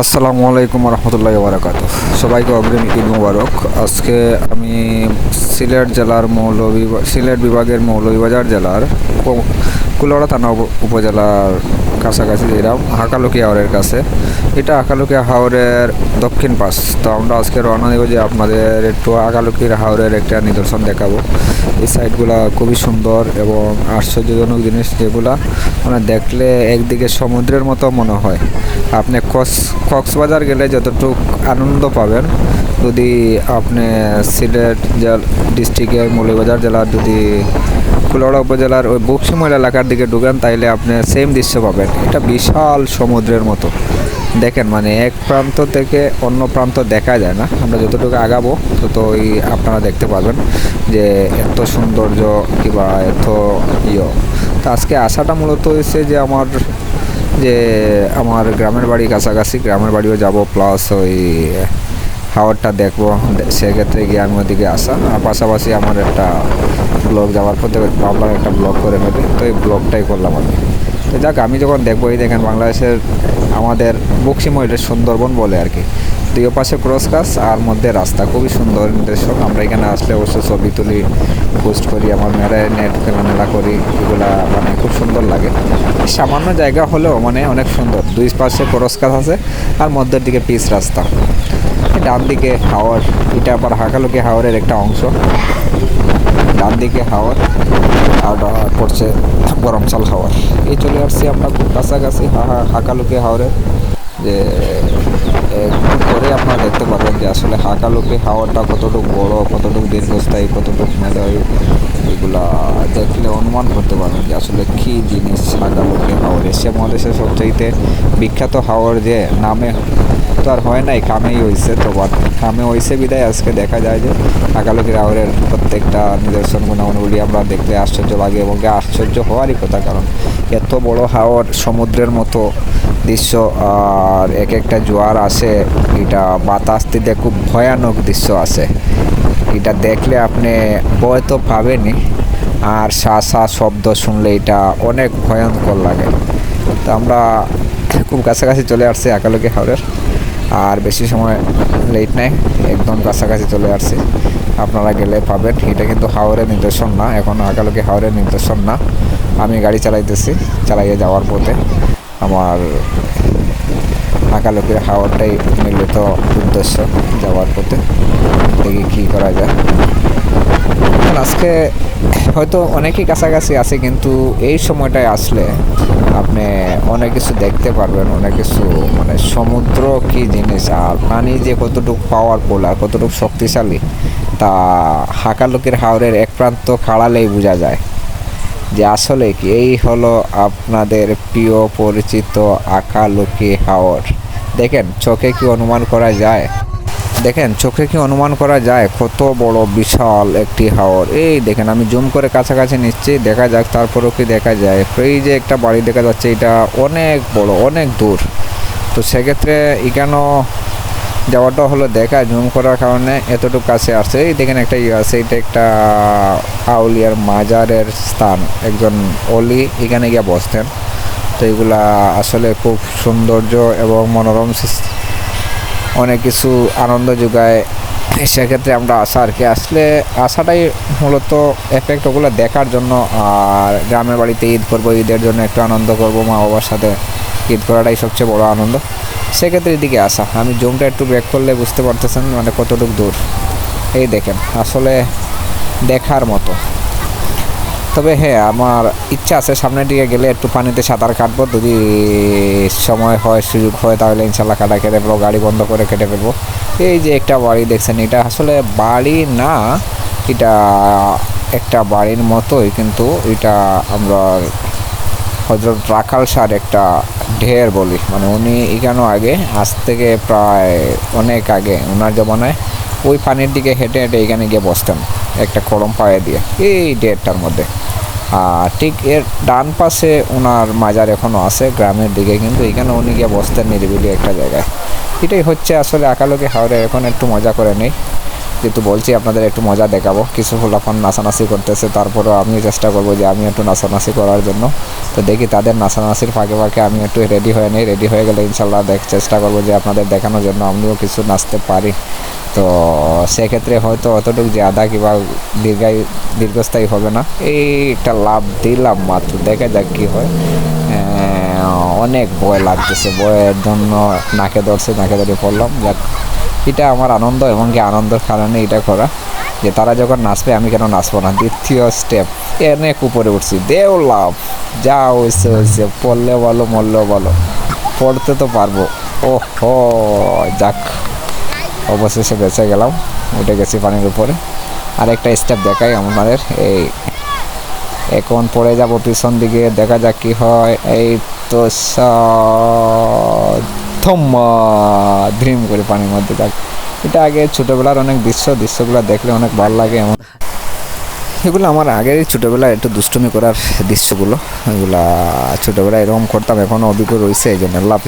আসসালামু আলাইকুম রহমতুল্লাহ বারাকাতু। সবাইকে অগ্রিম ঈদ মুবারক। আজকে আমি সিলেট বিভাগের মৌলভীবাজার জেলার কুলাউড়া থানা উপজেলার কাছাকাছি এরাম হাকালুকি হাওরের কাছে। এটা হাকালুকি হাওরের দক্ষিণ পাশ। তো আমরা আজকে রওনা দেবো যে আপনাদের একটু হাকালুকির হাওরের একটা নিদর্শন দেখাবো। এই সাইডগুলা খুবই সুন্দর এবং আশ্চর্যজনক জিনিস, যেগুলা মানে দেখলে একদিকে সমুদ্রের মতো মনে হয়। আপনি কক্সবাজার গেলে যতটুকু আনন্দ পাবেন, যদি আপনি সিলেট ডিস্ট্রিক্টের মৌলভীবাজার জেলার যদি কুলাউড়া উপজেলার ওই বক্সিমহল এলাকার দিকে ঢুকেন, তাইলে আপনি সেম দৃশ্য পাবেন। এটা বিশাল সমুদ্রের মতো। দেখেন, মানে এক প্রান্ত থেকে অন্য প্রান্ত দেখা যায় না। আমরা যতটুকু আগাবো ততই আপনারা দেখতে পাবেন যে এত সৌন্দর্য কিংবা এত তো আজকে আসাটা মূলত হয়েছে যে আমার গ্রামের বাড়ি কাছাকাছি, গ্রামের বাড়িও যাব, প্লাস ওই হাওরটা দেখবো। সেক্ষেত্রে গিয়ে আমি ওদিকে আসা, আর পাশাপাশি আমার একটা ব্লগ যাওয়ার পথে ভাবলাম একটা ব্লগ করে ফেলি, তো এই ব্লগটাই করলাম আমি। তো যাক, আমি যখন দেখবো, এই দেখেন বাংলাদেশের আমাদের বক্সিমহলের সুন্দরবন বলে আর কি, দুই পাশে ক্রস গাছ আর মধ্যে রাস্তা, খুবই সুন্দর নিদর্শন। আমরা এখানে আসলে অবশ্য ছবি তুলি, পোস্ট করি, আমার মেলায় নেট খেলামেলা করি, এগুলা মানে খুব সুন্দর লাগে। সামান্য জায়গা হলেও মানে অনেক সুন্দর। দুই পাশে ক্রস গাছ আছে আর মধ্যের দিকে পিচ রাস্তা। ডান দিকে হাওর, এটা আবার হাকালুকি হাওরের একটা অংশ। ডান দিকে হাওর আর পড়ছে গরমচাল হাওর। এই চলে আসছি আমরা খুব কাছাকাছি হাকালুকি হাওরের। যে একটু পরে আপনারা দেখতে পাবেন যে আসলে হাকালুকি হাওরটা কতটুকু বড়, কতটুকু দীর্ঘস্থায়ী, কতটুকু মেধাবী, এগুলা দেখলে অনুমান করতে পারবেন যে আসলে কী জিনিস হাকালুকি হাওর। এশিয়া মহাদেশের সবচাইতে বিখ্যাত হাওর যে নামে তো আর হয় নাই, কামেই হয়েছে। তো কামে হয়েছে বিদায় আজকে দেখা যায় যে হাকালুকি হাওরের প্রত্যেকটা নিদর্শন গুণাগুণগুলি আমরা দেখলে আশ্চর্য লাগে, এবং আশ্চর্য হওয়ারই কথা, কারণ এত বড় হাওর, সমুদ্রের মতো দৃশ্য, আর এক একটা জোয়ার আসে, এটা বাতাস দিতে খুব ভয়ানক দৃশ্য আছে। এটা দেখলে আপনি ভয় তো পাবেনই, আর শা শব্দ শুনলে এটা অনেক ভয়ঙ্কর লাগে। তো আমরা খুব কাছাকাছি চলে আসছি হাকালুকি হাওরের, আর বেশি সময় লেট নাই, একদম কাছাকাছি চলে আসছি। আপনারা গেলে পাবেন। এটা কিন্তু হাওরের নিদর্শন না, এখন হাকালুকি হাওরের নিদর্শন না। আমি গাড়ি চালাইয়ে যাওয়ার পথে আমার হাকালুকির হাওরটাই মিলিত উদ্দেশ্য যাওয়ার পথে। দেখি কী করা যায়। আজকে হয়তো অনেকই কাছাকাছি আছে, কিন্তু এই সময়টায় আসলে আপনি অনেক কিছু দেখতে পারবেন, অনেক কিছু, মানে সমুদ্র কী জিনিস আর পানি যে কতটুকু পাওয়ারফুল আর কতটুকু শক্তিশালী, তা হাকালুকির হাওরের এক প্রান্ত খাড়ালেই বোঝা যায় যে আসলে কি এই হলো আপনাদের প্রিয় পরিচিত হাকালুকি হাওর। দেখেন চোখে কি অনুমান করা যায় কত বড় বিশাল একটি হাওর। এই দেখেন, আমি জুম করে কাছাকাছি নিচ্ছি, দেখা যাক তারপরও কি দেখা যায়। এই যে একটা বাড়ি দেখা যাচ্ছে, এটা অনেক বড়, অনেক দূর। তো সেক্ষেত্রে এখানেও যাওয়াটা হলো দেখা, জুম করার কারণে এতটুকু কাছে আসছে। এই দেখেন একটা আছে, এটা একটা আউলিয়ার মাজারের স্থান, একজন অলি এখানে গিয়ে বসতেন। তো এগুলা আসলে খুব সৌন্দর্য এবং মনোরম, অনেক কিছু আনন্দ যোগায়। সেক্ষেত্রে আমরা আসাটাই মূলত এফেক্ট ওগুলো দেখার জন্য। আর গ্রামের বাড়িতে ঈদ করবো, ঈদের জন্য একটু আনন্দ করবো, মা বাবার সাথে ঈদ করাটাই সবচেয়ে বড় আনন্দ। সেক্ষেত্রে এদিকে আসা, আমি জুমটা একটু ব্যাক করলে বুঝতে পারতেছেন মানে কতটুকু দূর। এই দেখেন, আসলে দেখার মতো। তবে হ্যাঁ, আমার ইচ্ছা আছে সামনের দিকে গেলে একটু পানিতে সাঁতার কাটবো, যদি সময় হয়, সুযোগ হয়, তাহলে ইনশাল্লাহ কেটে ফেলবো, গাড়ি বন্ধ করে কেটে ফেলবো। এই যে একটা বাড়ি দেখছেন, এটা আসলে বাড়ি না, এটা একটা বাড়ির মতোই, কিন্তু এটা আমরা হযরত রাখাল শাহর একটা ঢের বলি। মানে উনি এখানেও আগে, আজ থেকে প্রায় অনেক আগে, ওনার জমানায় ওই পানির দিকে হেঁটে হেঁটে এখানে গিয়ে বসতেন একটা কলম পায়ে দিয়ে, এই ঢেরটার মধ্যে। আর ঠিক এর ডান পাশে ওনার মাজার এখনও আছে গ্রামের দিকে, কিন্তু এখানে উনি গিয়ে বসতেন নিরিবিলি একটা জায়গায়। এটাই হচ্ছে আসলে হাকালুকি হাওরে। এখন একটু মজা করে নেই, যেহেতু বলছি আপনাদের একটু মজা দেখাবো, কিছু ফুলাফান নাচানাচি করতেছে, তারপরেও আমিও চেষ্টা করবো যে আমি একটু নাচানাচি করার জন্য। তো দেখি তাদের নাচানাচির ফাঁকে ফাঁকে আমি একটু রেডি হয়ে নিই, রেডি হয়ে গেলে ইনশাল্লাহ চেষ্টা করবো যে আপনাদের দেখানোর জন্য আমিও কিছু নাচতে পারি। তো সেক্ষেত্রে হয়তো অতটুকু যে আধা কিংবা দীর্ঘস্থায়ী হবে না। এই একটা লাভ দিলাম মাত্র, দেখা যাক কী হয়। অনেক ভয় লাগতেছে, ভয়ের জন্য নাকে ধরে পড়লাম। যাক, এটা আমার আনন্দ এবং কি আনন্দের কারণে এটা করা, যে তারা যখন নাচবে আমি কেন নাচবো না। দ্বিতীয় স্টেপ, অনেক উপরে উঠছি, দেও লাভ, যা হয়েছে পড়লে বলো মরলেও বলো, পড়তে তো পারবো। ও হো, যাক, অবশেষে বেঁচে গেলাম, উঠে গেছি পানির উপরে। আরেকটা স্টেপ দেখাই আমাদের, এই এখন পড়ে যাব পিছন দিকে, দেখা যাক কি হয়। এই তো ড্রিম করে পানির মধ্যে। যাক, এটা আগে ছোটোবেলার অনেক দৃশ্যগুলো দেখলে অনেক ভালো লাগে। এগুলো আমার আগের ছোটোবেলায় একটু দুষ্টুমি করার দৃশ্যগুলো, এগুলা ছোটোবেলায় এরকম করতাম, এখনও অভিজ্ঞ রয়েছে, এই জন্য লাভ।